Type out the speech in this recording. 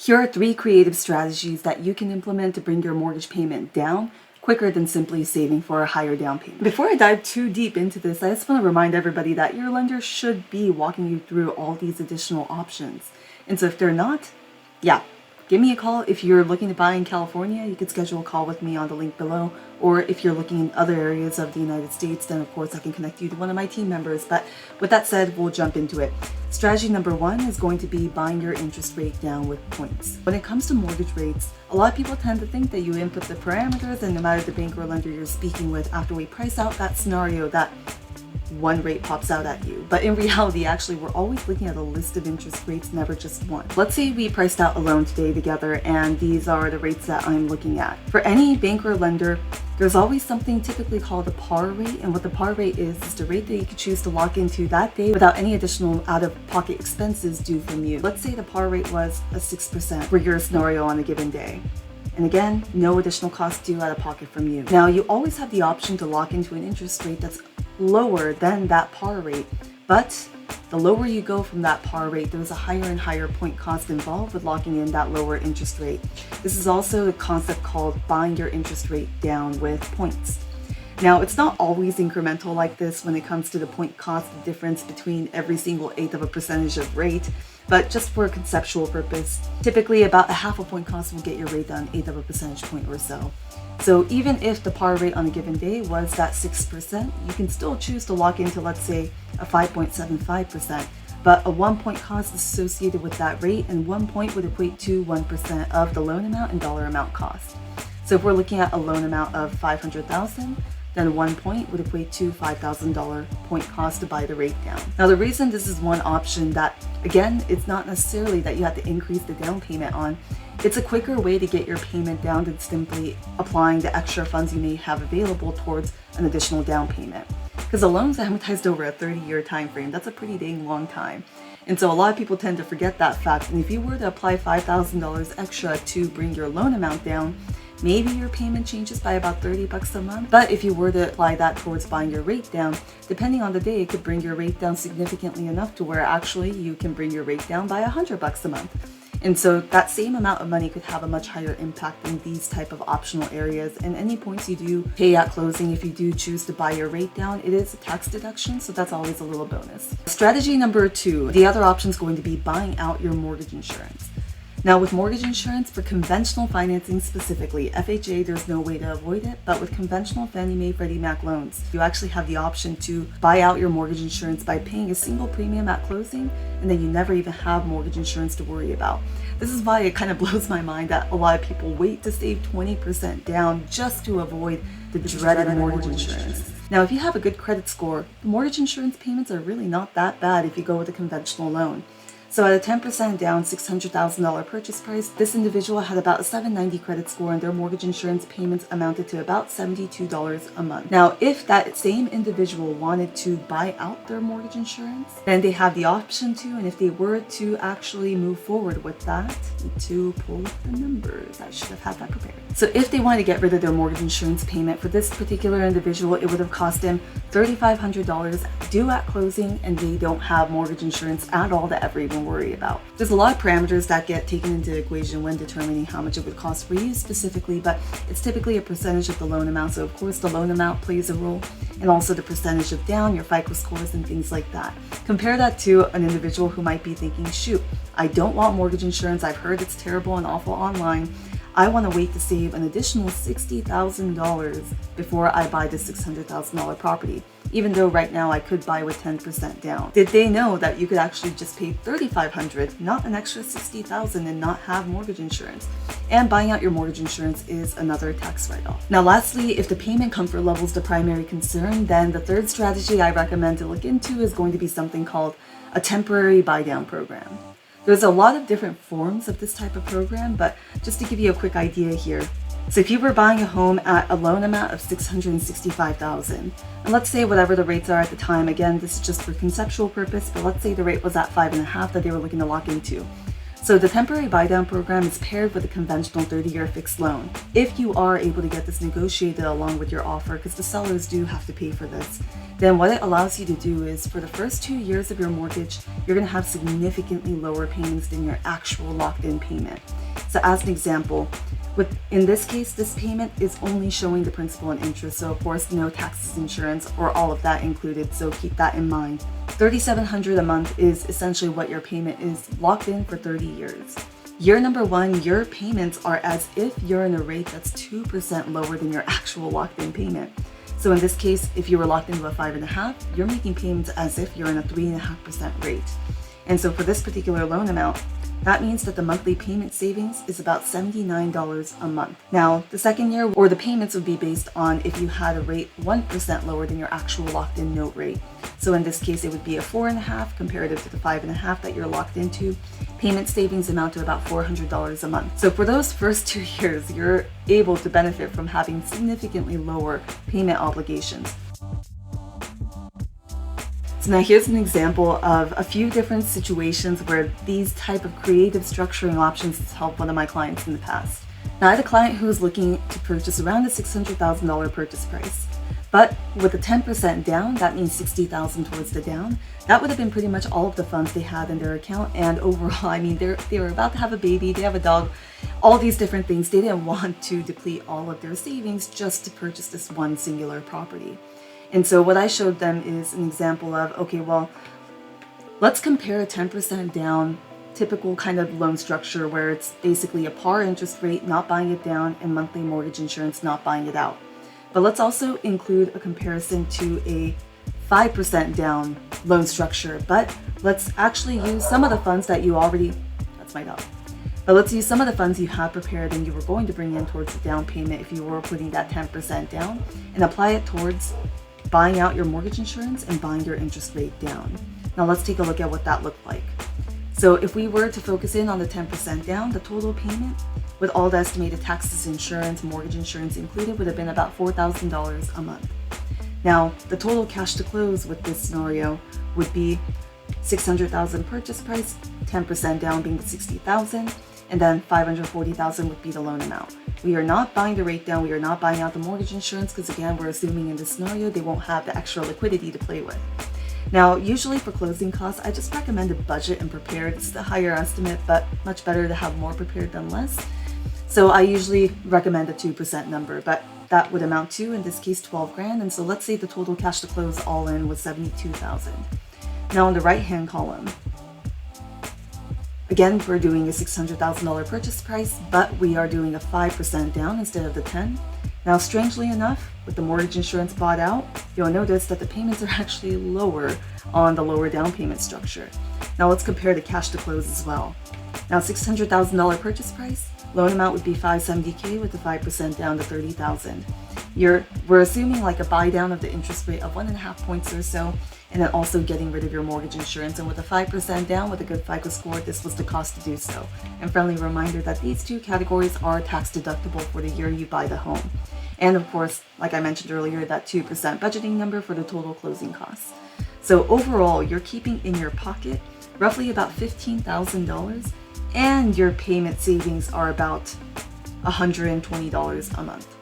Here are 3 creative strategies that you can implement to bring your mortgage payment down quicker than simply saving for a higher down payment. Before I dive too deep into this, I just want to remind everybody that your lender should be walking you through all these additional options. And so if they're not, give me a call. If you're looking to buy in California, you could schedule a call with me on the link below. Or if you're looking in other areas of the United States, then of course I can connect you to one of my team members. But with that said, we'll jump into it. Strategy number 1 is going to be buying your interest rate down with points. When it comes to mortgage rates, a lot of people tend to think that you input the parameters and no matter the bank or lender you're speaking with, after we price out that scenario, that one rate pops out at you. But in reality, actually, we're always looking at a list of interest rates, never just one. Let's say we priced out a loan today together, and these are the rates that I'm looking at. For any bank or lender, there's always something typically called a par rate, and what the par rate is the rate that you could choose to lock into that day without any additional out-of-pocket expenses due from you. Let's say the par rate was a 6% for your scenario on a given day. And again, no additional cost due out of pocket from you. Now, you always have the option to lock into an interest rate that's lower than that par rate, but the lower you go from that par rate, there's a higher and higher point cost involved with locking in that lower interest rate. This is also a concept called buying your interest rate down with points. Now, it's not always incremental like this when it comes to the point cost difference between every single eighth of a percentage of rate, but just for a conceptual purpose, typically about a half a point cost will get your rate down eighth of a percentage point or so. So even if the par rate on a given day was that 6%, you can still choose to lock into, let's say, a 5.75%, but a 1 point cost associated with that rate, and 1 point would equate to 1% of the loan amount and dollar amount cost. So if we're looking at a loan amount of $500,000, then 1 point would equate to $5,000 point cost to buy the rate down. Now, the reason this is one option that, again, it's not necessarily that you have to increase the down payment on. It's a quicker way to get your payment down than simply applying the extra funds you may have available towards an additional down payment. Because the loan's amortized over a 30-year time frame. That's a pretty dang long time. And so a lot of people tend to forget that fact. And if you were to apply $5,000 extra to bring your loan amount down, maybe your payment changes by about $30 a month. But if you were to apply that towards buying your rate down, depending on the day, it could bring your rate down significantly enough to where actually you can bring your rate down by $100 a month. And so that same amount of money could have a much higher impact in these type of optional areas. And any points you do pay at closing, if you do choose to buy your rate down, it is a tax deduction, so that's always a little bonus. Strategy number 2, the other option is going to be buying out your mortgage insurance. Now, with mortgage insurance, for conventional financing specifically, FHA, there's no way to avoid it, but with conventional Fannie Mae, Freddie Mac loans, you actually have the option to buy out your mortgage insurance by paying a single premium at closing, and then you never even have mortgage insurance to worry about. This is why it kind of blows my mind that a lot of people wait to save 20% down just to avoid the dreaded mortgage insurance. Now, if you have a good credit score, mortgage insurance payments are really not that bad if you go with a conventional loan. So at a 10% down $600,000 purchase price, this individual had about a 790 credit score and their mortgage insurance payments amounted to about $72 a month. Now, if that same individual wanted to buy out their mortgage insurance, then they have the option to, and if they were to actually move forward with that, to pull up the numbers. I should have had that prepared. So if they wanted to get rid of their mortgage insurance payment, for this particular individual, it would have cost them $3,500 due at closing, and they don't have mortgage insurance at all to ever even worry about. There's a lot of parameters that get taken into the equation when determining how much it would cost for you specifically, but it's typically a percentage of the loan amount. So of course the loan amount plays a role, and also the percentage of down, your FICO scores, and things like that. Compare that to an individual who might be thinking, shoot, I don't want mortgage insurance. I've heard it's terrible and awful online. I want to wait to save an additional $60,000 before I buy the $600,000 property, even though right now I could buy with 10% down. Did they know that you could actually just pay $3,500, not an extra $60,000, and not have mortgage insurance? And buying out your mortgage insurance is another tax write-off. Now, lastly, if the payment comfort level is the primary concern, then the third strategy I recommend to look into is going to be something called a temporary buy-down program. There's a lot of different forms of this type of program, but just to give you a quick idea here. So if you were buying a home at a loan amount of $665,000, and let's say whatever the rates are at the time, again, this is just for conceptual purpose, but let's say the rate was at 5.5 that they were looking to lock into. So the temporary buy-down program is paired with a conventional 30-year fixed loan. If you are able to get this negotiated along with your offer, because the sellers do have to pay for this, then what it allows you to do is for the first 2 years of your mortgage, you're going to have significantly lower payments than your actual locked-in payment. So as an example, in this case, this payment is only showing the principal and interest. So of course, no taxes, insurance, or all of that included. So keep that in mind. $3,700 a month is essentially what your payment is locked in for 30 years. Year number one, your payments are as if you're in a rate that's 2% lower than your actual locked in payment. So in this case, if you were locked into a 5.5, you're making payments as if you're in a 3.5% rate. And so for this particular loan amount, that means that the monthly payment savings is about $79 a month. Now, the second year, or the payments would be based on if you had a rate 1% lower than your actual locked-in note rate. So in this case, it would be a 4.5 comparative to the 5.5 that you're locked into. Payment savings amount to about $400 a month. So for those first 2 years, you're able to benefit from having significantly lower payment obligations. So now here's an example of a few different situations where these type of creative structuring options has helped one of my clients in the past. Now I had a client who was looking to purchase around a $600,000 purchase price. But with a 10% down, that means $60,000 towards the down. That would have been pretty much all of the funds they had in their account. And overall, I mean, they were about to have a baby, they have a dog, all these different things. They didn't want to deplete all of their savings just to purchase this one singular property. And so what I showed them is an example of, okay, well, let's compare a 10% down typical kind of loan structure where it's basically a par interest rate, not buying it down, and monthly mortgage insurance, not buying it out. But let's also include a comparison to a 5% down loan structure, but let's actually use some of the funds that you already, that's my dog. But let's use some of the funds you have prepared and you were going to bring in towards the down payment if you were putting that 10% down, and apply it towards buying out your mortgage insurance and buying your interest rate down. Now let's take a look at what that looked like. So if we were to focus in on the 10% down, the total payment with all the estimated taxes, insurance, mortgage insurance included would have been about $4,000 a month. Now, the total cash to close with this scenario would be $600,000 purchase price, 10% down being $60,000, and then $540,000 would be the loan amount. We are not buying the rate down, we are not buying out the mortgage insurance because again, we're assuming in this scenario they won't have the extra liquidity to play with. Now, usually for closing costs, I just recommend a budget and prepared. It's the higher estimate, but much better to have more prepared than less. So I usually recommend a 2% number, but that would amount to, in this case, 12 grand. And so let's say the total cash to close all in was 72,000. Now on the right-hand column, again, we're doing a $600,000 purchase price, but we are doing a 5% down instead of the 10. Now, strangely enough, with the mortgage insurance bought out, you'll notice that the payments are actually lower on the lower down payment structure. Now let's compare the cash to close as well. Now, $600,000 purchase price, loan amount would be $570K with the 5% down to $30,000. We're assuming like a buy down of the interest rate of 1.5 points or so, and then also getting rid of your mortgage insurance. And with a 5% down with a good FICO score, this was the cost to do so. And friendly reminder that these two categories are tax deductible for the year you buy the home. And of course, like I mentioned earlier, that 2% budgeting number for the total closing costs. So overall, you're keeping in your pocket roughly about $15,000, and your payment savings are about $120 a month.